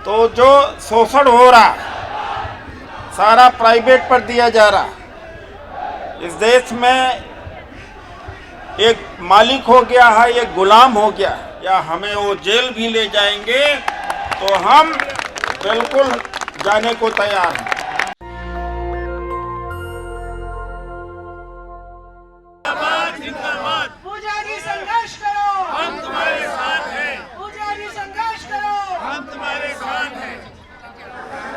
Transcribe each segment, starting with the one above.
तो जो शोषण हो रहा सारा प्राइवेट पर दिया जा रहा। इस देश में एक मालिक हो गया है, एक गुलाम हो गया, या हमें वो जेल भी ले जाएंगे तो हम बिल्कुल जाने को तैयार हैं। पुजारी संघर्ष करो, हम तुम्हारे साथ हैं। पुजारी संघर्ष करो, हम तुम्हारे साथ हैं।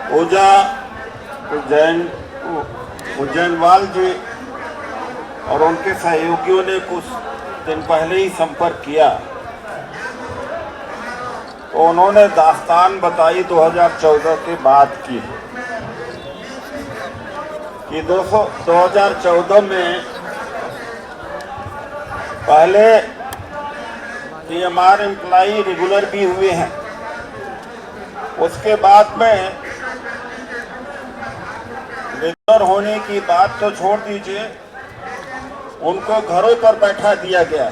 पूजा उज्जैनवाल जी और उनके सहयोगियों ने कुछ दिन पहले ही संपर्क किया, तो उन्होंने दास्तान बताई 2014 के बाद की कि 2014 में पहले पीएमआर एम्प्लाई रेगुलर भी हुए हैं, उसके बाद में रेगुलर होने की बात तो छोड़ दीजिए, उनको घरों पर बैठा दिया गया।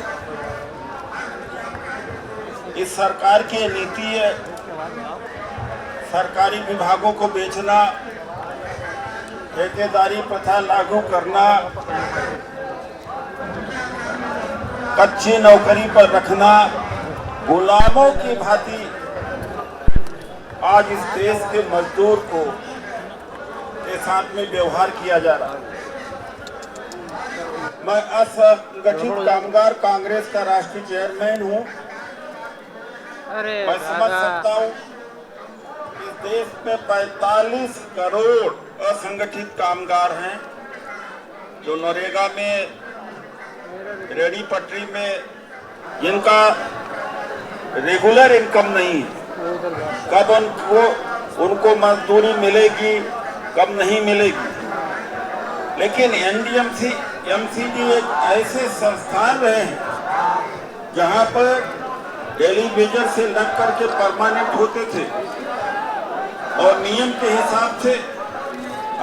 इस सरकार की नीति है सरकारी विभागों को बेचना, ठेकेदारी प्रथा लागू करना, कच्ची नौकरी पर रखना, गुलामों की भांति आज इस देश के मजदूर को के साथ में व्यवहार किया जा रहा है। मैं असंगठित कामगार कांग्रेस का राष्ट्रीय चेयरमैन हूँ। मैं समझ सकता हूँ इस देश में 45 करोड़ असंगठित कामगार हैं जो नरेगा में, रेडी पटरी में, जिनका रेगुलर इनकम नहीं है। कब उनको मजदूरी मिलेगी, कब नहीं मिलेगी। लेकिन एनडीएमसी एमसीडी एक ऐसे संस्थान रहे हैं जहां पर डेली वेजर से लग करके परमानेंट होते थे, और नियम के हिसाब से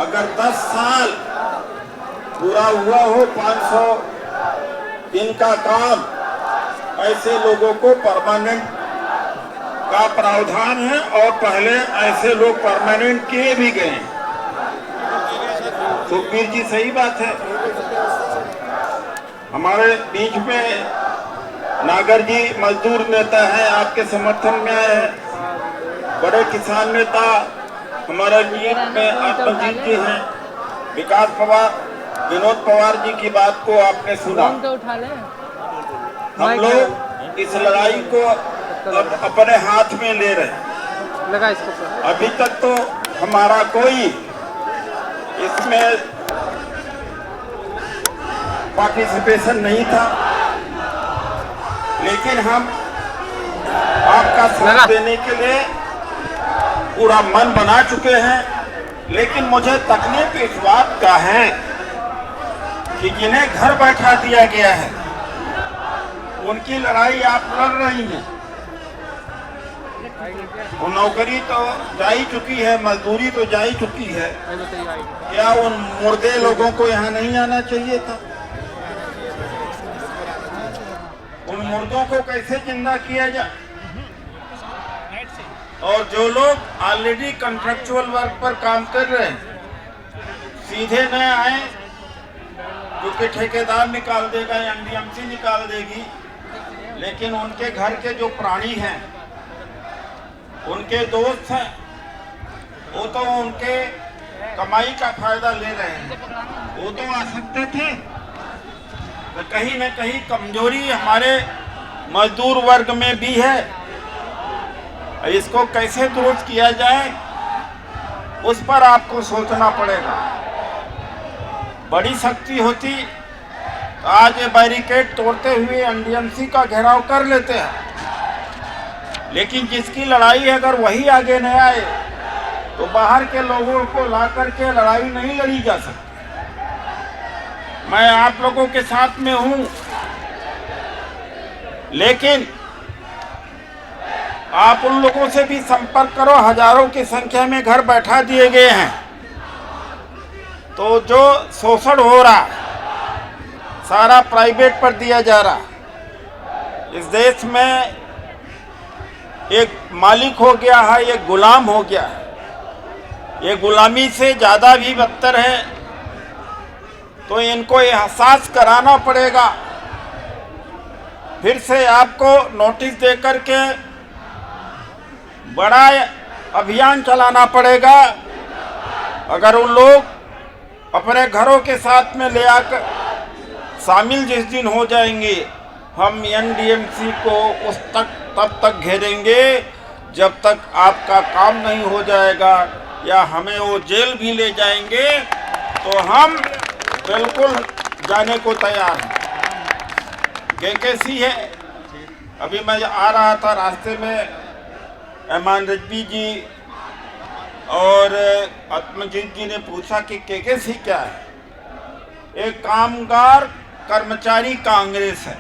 अगर 10 साल पूरा हुआ हो, 500 दिन का काम, ऐसे लोगों को परमानेंट का प्रावधान है, और पहले ऐसे लोग परमानेंट किए भी गए हैं। सुखबीर जी, सही बात है। हमारे बीच में नागर जी मजदूर नेता हैं, आपके समर्थन में आए हैं। बड़े किसान नेता हमारे बीच में आत्मजीत जी हैं। विकास पवार, विनोद पवार जी की बात को आपने सुना। हम लोग इस लड़ाई को अब अपने हाथ में ले रहे हैं। अभी तक तो हमारा कोई इसमें पार्टिसिपेशन नहीं था, लेकिन हम आपका साथ देने के लिए पूरा मन बना चुके हैं। लेकिन मुझे तकलीफ इस बात का है कि जिन्हें घर बैठा दिया गया है, उनकी लड़ाई आप लड़ रही हैं। वो नौकरी तो जा ही चुकी है, मजदूरी तो जा ही चुकी है। क्या उन मुर्दे लोगों को यहाँ नहीं आना चाहिए था? उन मुर्दों को कैसे जिंदा किया जाए? और जो लोग ऑलरेडी कॉन्ट्रेक्चुअल वर्क पर काम कर रहे हैं, सीधे न आए, क्योंकि ठेकेदार निकाल देगा, एनडीएमसी निकाल देगी, लेकिन उनके घर के जो प्राणी हैं, उनके दोस्त हैं, वो तो उनके कमाई का फायदा ले रहे हैं। वो तो आ सकते थे। तो कहीं न कहीं कमजोरी हमारे मजदूर वर्ग में भी है। इसको कैसे दुरुस्त किया जाए, उस पर आपको सोचना पड़ेगा। बड़ी शक्ति होती तो आज ये बैरिकेड तोड़ते हुए एनडीएमसी का घेराव कर लेते हैं, लेकिन जिसकी लड़ाई अगर वही आगे न आए तो बाहर के लोगों को ला करके लड़ाई नहीं लड़ी जा सकती। मैं आप लोगों के साथ में हूं, लेकिन आप उन लोगों से भी संपर्क करो। हजारों की संख्या में घर बैठा दिए गए हैं, तो जो शोषण हो रहा सारा प्राइवेट पर दिया जा रहा। इस देश में एक मालिक हो गया है, एक गुलाम हो गया है। ये गुलामी से ज़्यादा भी बदतर है। तो इनको एहसास कराना पड़ेगा, फिर से आपको नोटिस दे करके बड़ा अभियान चलाना पड़ेगा। अगर उन लोग अपने घरों के साथ में ले आकर शामिल जिस दिन हो जाएंगे, हम एनडीएमसी को तब तक घेरेंगे जब तक आपका काम नहीं हो जाएगा, या हमें वो जेल भी ले जाएंगे तो हम बिल्कुल जाने को तैयार हैं। केकेसी है। अभी मैं आ रहा था, रास्ते में एमान रिजवी जी और आत्मजीत जी ने पूछा कि केकेसी क्या है। एक कामगार कर्मचारी कांग्रेस है।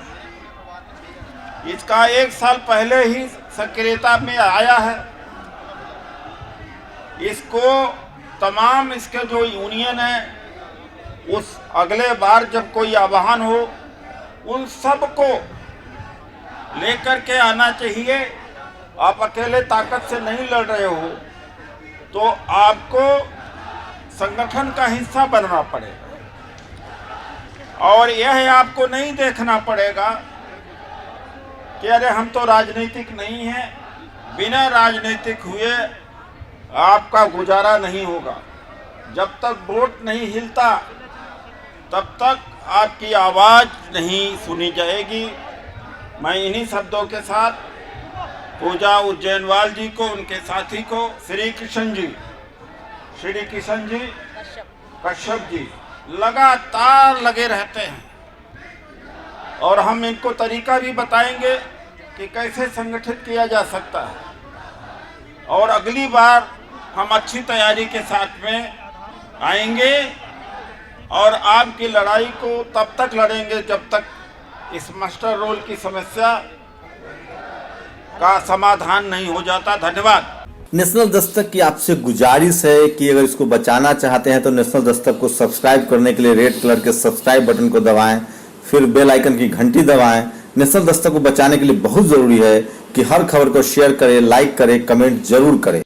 इसका 1 साल पहले ही सक्रियता में आया है। इसको तमाम इसके जो यूनियन है, उस अगले बार जब कोई आह्वान हो उन सब को लेकर के आना चाहिए। आप अकेले ताकत से नहीं लड़ रहे हो तो आपको संगठन का हिस्सा बनना पड़ेगा, और यह आपको नहीं देखना पड़ेगा कि अरे हम तो राजनीतिक नहीं हैं। बिना राजनीतिक हुए आपका गुजारा नहीं होगा। जब तक वोट नहीं हिलता तब तक आपकी आवाज़ नहीं सुनी जाएगी। मैं इन्हीं शब्दों के साथ पूजा उज्जैनवाल जी को, उनके साथी को, श्री किशन जी कश्यप जी लगातार लगे रहते हैं, और हम इनको तरीका भी बताएंगे कि कैसे संगठित किया जा सकता है। और अगली बार हम अच्छी तैयारी के साथ में आएंगे और आपकी लड़ाई को तब तक लड़ेंगे जब तक इस मास्टर रोल की समस्या का समाधान नहीं हो जाता। धन्यवाद। नेशनल दस्तक की आपसे गुजारिश है कि अगर इसको बचाना चाहते हैं तो नेशनल दस्तक को सब्सक्राइब करने के लिए रेड कलर के सब्सक्राइब बटन को दबाएं, फिर बेल आइकन की घंटी दबाएं। नेशनल दस्तक को बचाने के लिए बहुत जरूरी है कि हर खबर को शेयर करें, लाइक करें, कमेंट जरूर करें।